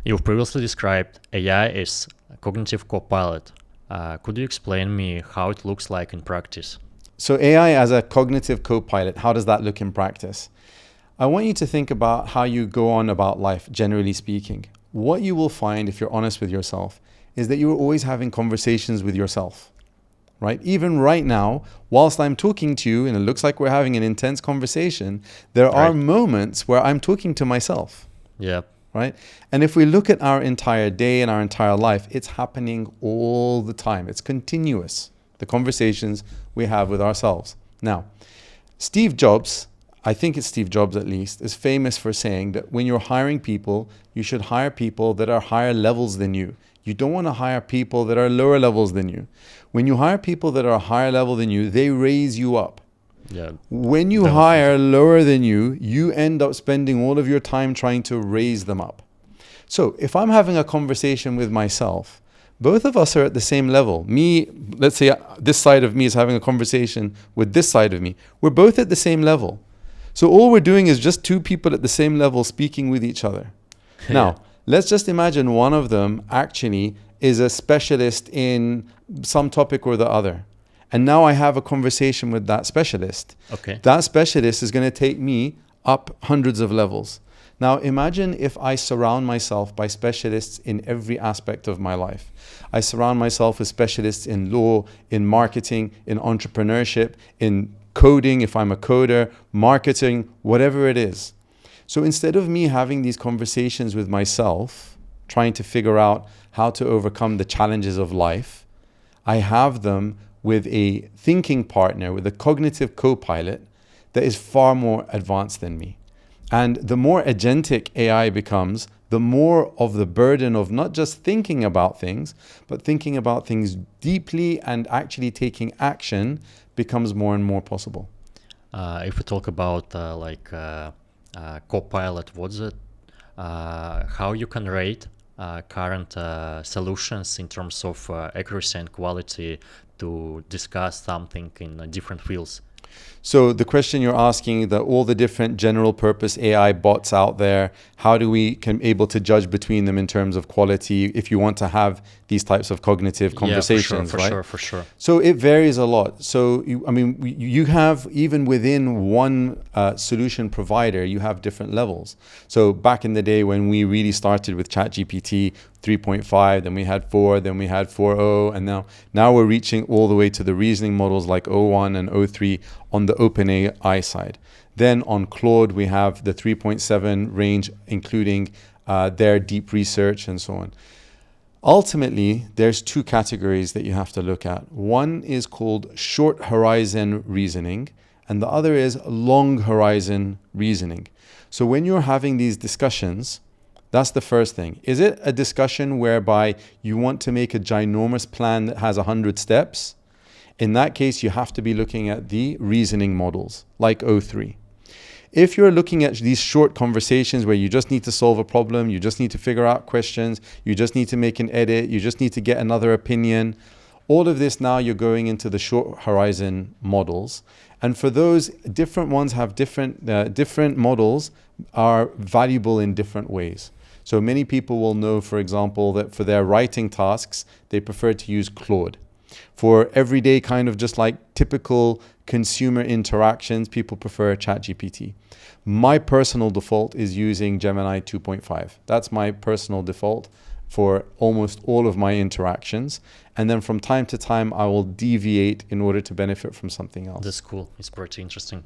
You've previously described AI as a cognitive copilot. Could you explain me how it looks like in practice? So AI as a cognitive co-pilot, how does that look in practice? I want you to think about how you go on about life, generally speaking. What you will find, if you're honest with yourself, is that you're always having conversations with yourself, right? Even right now, whilst I'm talking to you and it looks like we're having an intense conversation, there are Right. moments where I'm talking to myself, Yeah. right? And if we look at our entire day and our entire life, it's happening all the time. It's continuous, the conversations we have with ourselves. Now, Steve Jobs, I think it's Steve Jobs at least, is famous for saying that when you're hiring people, you should hire people that are higher levels than you. You don't want to hire people that are lower levels than you. When you hire people that are higher level than you, they raise you up. Yeah. When you Definitely. hire lower than you end up spending all of your time trying to raise them up. So if I'm having a conversation with myself, both of us are at the same level. Me, let's say this side of me is having a conversation with this side of me. We're both at the same level. So all we're doing is just two people at the same level speaking with each other. Now, let's just imagine one of them actually is a specialist in some topic or the other. And now I have a conversation with that specialist. Okay. That specialist is going to take me up hundreds of levels. Now, imagine if I surround myself by specialists in every aspect of my life. I surround myself with specialists in law, in marketing, in entrepreneurship, in coding, if I'm a coder, marketing, whatever it is. So instead of me having these conversations with myself, trying to figure out how to overcome the challenges of life, I have them with a thinking partner, with a cognitive co-pilot that is far more advanced than me. And the more agentic AI becomes, the more of the burden of not just thinking about things, but thinking about things deeply and actually taking action becomes more and more possible. If we talk about Copilot, what's it? How you can rate current solutions in terms of accuracy and quality to discuss something in different fields? So the question you're asking, that all the different general purpose AI bots out there, how do we can able to judge between them in terms of quality if you want to have these types of cognitive conversations, right? For sure. So it varies a lot. So you have, even within one solution provider, you have different levels. So back in the day when we really started with ChatGPT 3.5, then we had 4, then we had 4.0, and now we're reaching all the way to the reasoning models like O1 and O3 on the OpenAI side. Then on Claude, we have the 3.7 range, including their deep research and so on. Ultimately, there's two categories that you have to look at. One is called short horizon reasoning, and the other is long horizon reasoning. So when you're having these discussions, that's the first thing. Is it a discussion whereby you want to make a ginormous plan that has 100 steps? In that case, you have to be looking at the reasoning models like O3. If you're looking at these short conversations where you just need to solve a problem, you just need to figure out questions, you just need to make an edit, you just need to get another opinion, all of this now you're going into the short horizon models. And for those, different ones have different models are valuable in different ways. So many people will know, for example, that for their writing tasks, they prefer to use Claude. For everyday kind of just like typical consumer interactions, people prefer ChatGPT. My personal default is using Gemini 2.5. That's my personal default for almost all of my interactions. And then from time to time, I will deviate in order to benefit from something else. That's cool. It's pretty interesting.